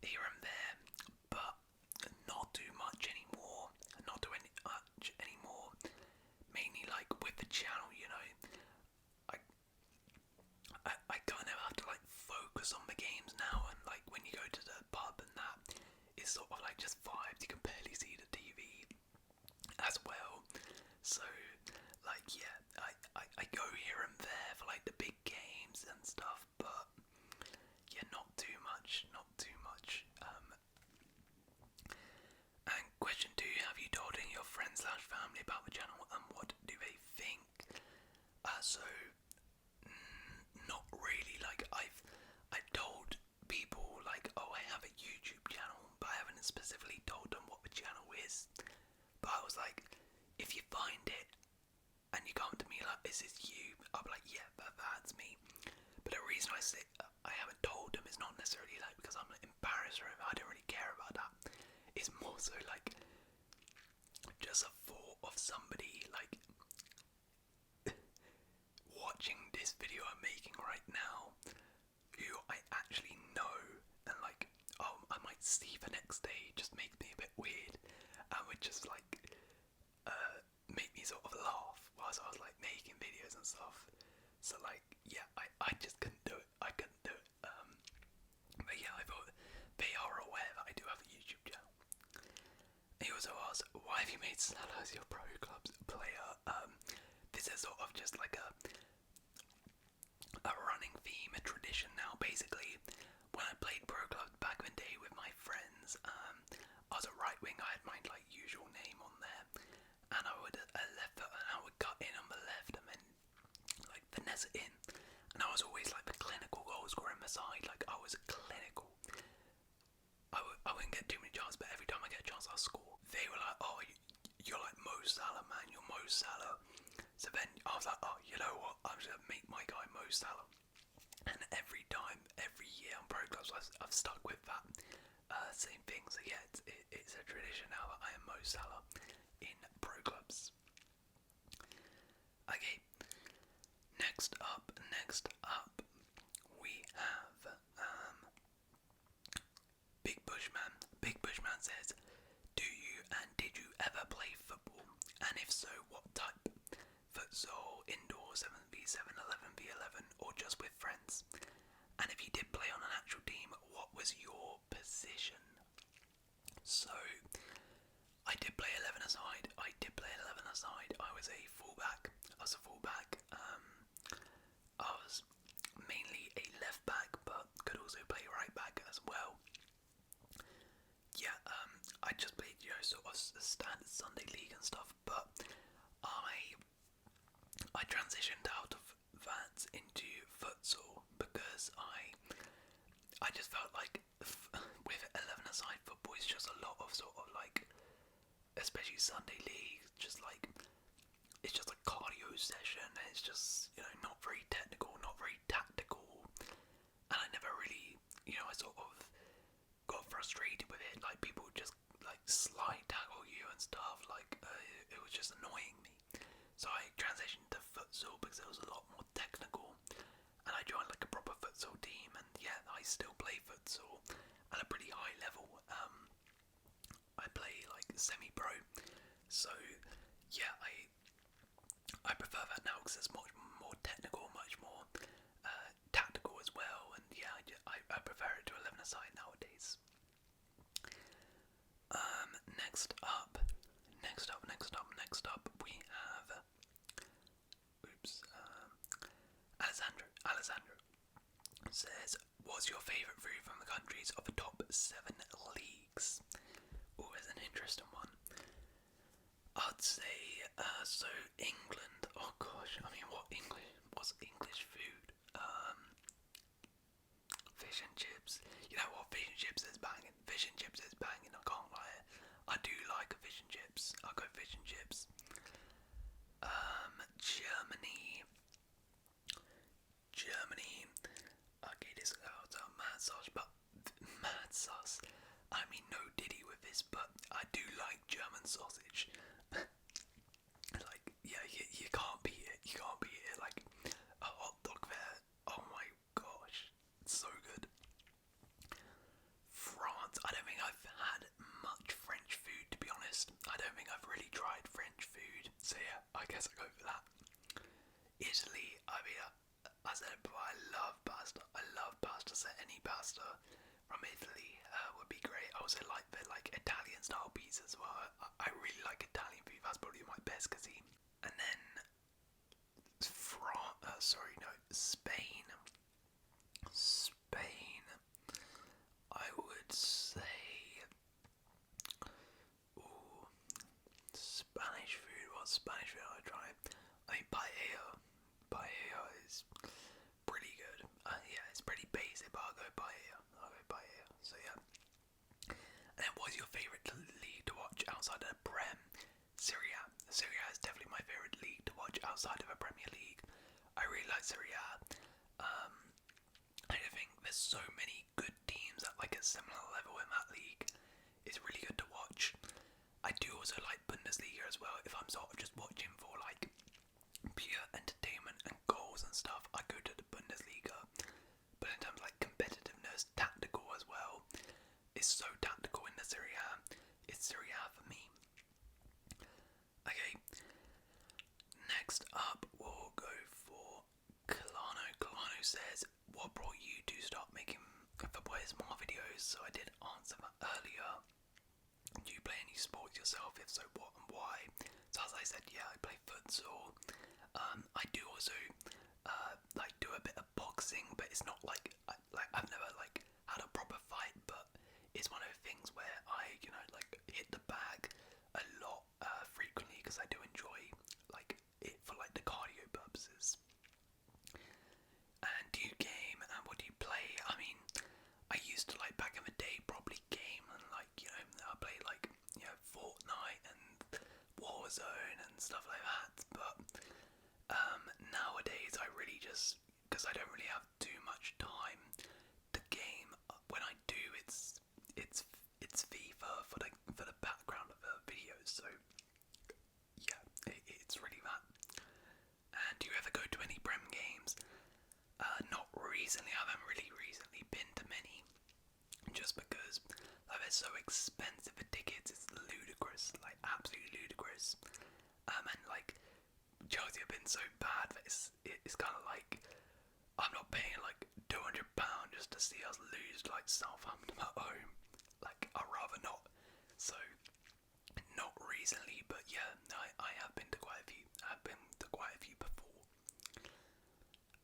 here and there, but not too much anymore. Not too much anymore. Mainly like with the channel, you know. I kind of have to like focus on the games now, and like when you go to the pub and that, it's sort of like just vibes. You can barely see the TV as well. So like yeah, I go here and there for like the big games and stuff, but yeah, not too much. And question 2, have you told any of your friends / family about the channel, and what do they think? So not really. Like I've told people like, oh, I have a YouTube channel, but I haven't specifically told them what the channel is. But I was like, if you find it and you come to me like, is this you? I'll be like, yeah, that's me. But the reason I say I haven't told them is not necessarily like because I'm embarrassed or I don't really care about that. It's more so like just a thought of somebody like watching this video I'm making right now who I actually know, and like, oh, I might see the next day, just make me a bit weird, and would just like make me sort of laugh whilst I was like making videos and stuff. So like yeah, I just couldn't do it. But yeah, I thought they are aware that I do have a YouTube channel. He also asked, why have you made Salah as your pro clubs player? This is sort of just like a running theme, a tradition now. Basically, when I played pro clubs back in the day with my friends, I was a right wing. I had my like usual name on there, and I would left foot, and I would cut in on the left, and then like finesse it in. And I was always like the clinical goal scorer on the side. Like I was clinical. I wouldn't get too many chances, but every time I get a chance, I'll score. They were like, "Oh, you're like Mo Salah, man. You're Mo Salah." So then I was like, "Oh, you know what? I'm just gonna make my guy Mo Salah." And every time, every year on pro clubs, I've stuck with that same thing. So yeah, it's a tradition now that I am Mo Salah in pro clubs. Okay. Next up, we have Big Bushman. Big Bushman says, do you and did you ever play football? And if so, what type? Futsal, indoor, 7v7, 11v11, or just with friends? And if you did play on an actual team, what was your position? So, I did play 11 aside. I was a fullback. I was mainly a left back, but could also play right back as well. Yeah, I just played, you know, sort of standard Sunday league and stuff, but I transitioned out of that into futsal because I just felt like with 11 aside, football is just a lot of sort of like, especially Sunday league, just like it's just a cardio session, and it's just, you know, not very technical, not very tactical, and I never really, you know, I sort of got frustrated with it. Like people just like slide tackle you and stuff. Like it was just annoying me. So I transitioned to futsal because it was a lot more technical, and I joined like a proper futsal team. And yeah, I still play futsal at a pretty high level. I play like semi-pro. So yeah, I prefer that now because it's much more technical, much more tactical as well. And yeah, I prefer it to 11 aside nowadays. Next up, we have Alessandro says, what's your favourite food from the countries of the top 7 leagues? Oh, there's an interesting one. I'd say, so England, oh gosh, I mean, what's English food? Fish and chips. You know what, fish and chips is banging. I can't lie. I do like a fish and chips. I'll go fish and chips. Germany. Okay, this is do like German sausage. Like, yeah, you can't beat it. You can't beat it. Like a hot dog there. Oh my gosh, it's so good. France. I don't think I've had much French food, to be honest. I don't think I've really tried French food. So yeah, I guess I go for that. Italy. I mean, I said it before. I love pasta. I love pasta. So any pasta from Italy would be great. I also like the Italian style pizza as well. I really like Italian food. That's probably my best cuisine. And then Spain. Spain. I would say, ooh, Spanish food. What Spanish food I try? I mean, paella. Paella is pretty good. Yeah, it's pretty basic, but I'll go paella. So yeah. And then, what's your favourite league to watch outside of the Prem? Serie A. Serie A is definitely my favourite league to watch outside of a Premier League. I really like Serie A. I think there's so many good teams at like a similar level in that league. It's really good to watch. I do also like Bundesliga as well. If I'm sort of just watching for like pure entertainment and goals and stuff, I go to the Bundesliga. But in terms of like competitiveness, tactical as well, it's so tactical in the Serie A. It's Serie A for me. Okay, next up we'll go for Culinary. Culinary says, what brought you to start making football ASMR videos? So I did answer that earlier. Do you play any sports yourself? If so, what and why? So as I said, yeah, I play futsal. I do also like do a bit of boxing, but it's not like I've never like had a proper fight, but it's one of the things where I like hit the bag a lot frequently because I do enjoy like it for like the cardio purposes. And do you game and what do you play? I mean, I used to like back in the day probably game and like I play like Fortnite and Warzone and stuff like that, but nowadays I really just, because I don't really have too much time to game, when I do it's FIFA for the background of the videos, so yeah, it's really that. And do you ever go to any Prem games? Not recently. I haven't really recently been to many, just because they're so expensive for tickets. It's ludicrous, like absolutely ludicrous. And like Chelsea have been so bad that it's kind of like I'm not paying like £200 just to see us lose like Southampton at home. Like I'd rather not. So not recently, but yeah, I have been to quite a few. I've been to quite a few before.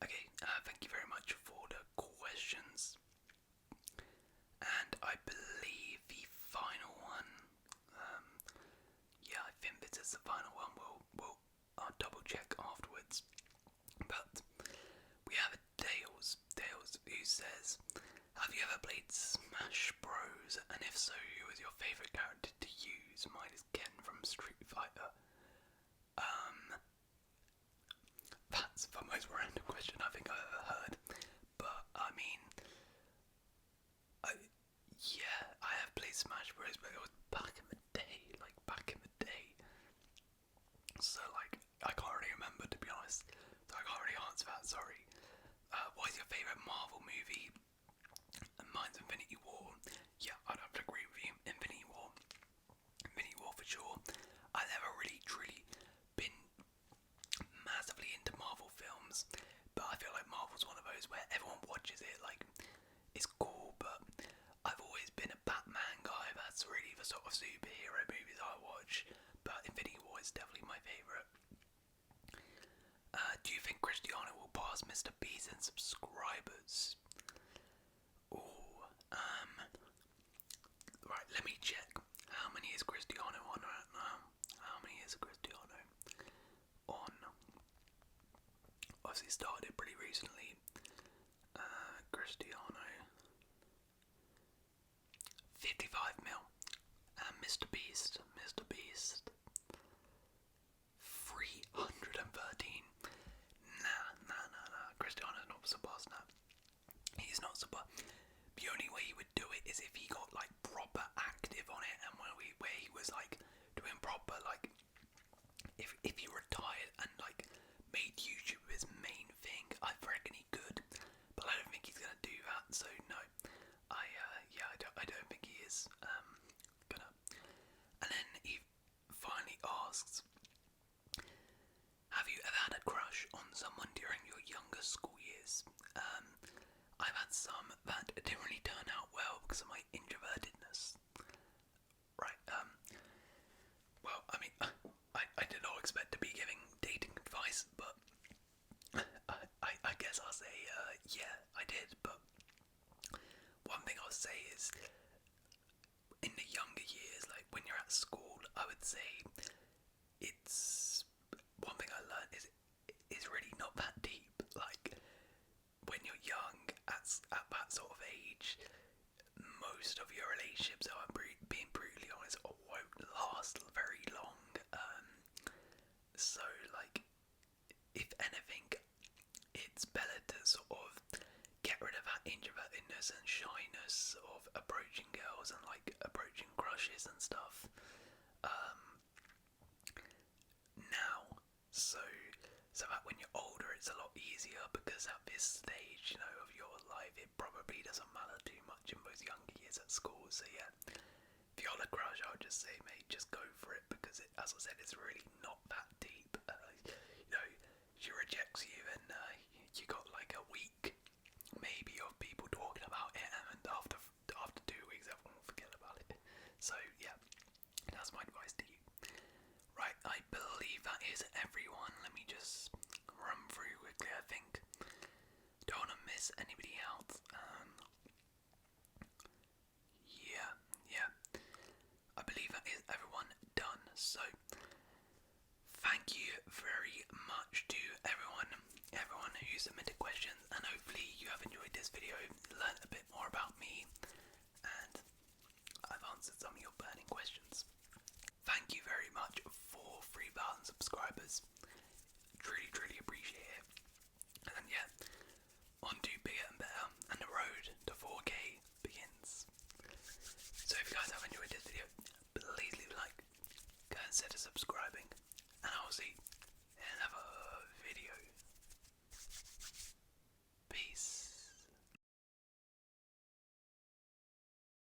Okay, thank you very much for the questions. And I believe the final one. Yeah, I think this is the final one. I'll double check afterwards. But we have Dales who says, have you ever played Smash Bros? And if so, who was your favourite character to use? Mine is Ken from Street Fighter. That's the most random question I think I've ever heard. But I mean, yeah, I have played Smash Bros, but it was back in the day, So like, I can't really remember, to be honest. So I can't really answer that. Sorry. What is your favourite Marvel movie? And mine's Infinity War. Yeah, I'd have to agree with you. Infinity War for sure. I've never really truly been massively into Marvel films, but I feel like Marvel's one of those where everyone watches it, like it's cool, but I've always been a Batman guy. That's really the sort of superhero movies I watch, but Infinity War is definitely my favourite. Do you think Cristiano will pass Mr. Beast in subscribers? Right, let me check. How many is Cristiano on right now? How many is Cristiano on? Obviously started pretty recently. Cristiano 55 mil. And Mr. Beast 313. Nah. Cristiano's not surpassed now. He's not surpassed. The only way he would do it is if he got like proper active on it, and where he was asks, have you ever had a crush on someone during your younger school years? I've had some that didn't really turn out well because of my introvertedness. Right, well, I mean, I did not expect to be giving dating advice, but I guess I'll say, yeah, I did, but one thing I'll say is, in the younger years, like when you're at school, I would say it's, one thing I learned is it's really not that deep. Like, when you're young, at that sort of age, most of your relationships, I'm being brutally honest, won't last very long. So, like, if anything, it's better to sort of get rid of that introvertedness and shyness of approaching girls and like approaching crushes and stuff. Now, so that when you're older, it's a lot easier because at this stage, you know, of your life, it probably doesn't matter too much in those younger years at school. So yeah, if you're on a crush, I would just say, mate, just go for it because it, as I said, it's really not that deep. You know, she rejects you and you got like a week, maybe, of people talking about it, and after 2 weeks, everyone will forget about it. So yeah, that's my advice to you. Right, I believe that is everyone. Let me just run through quickly. I think don't want to miss anybody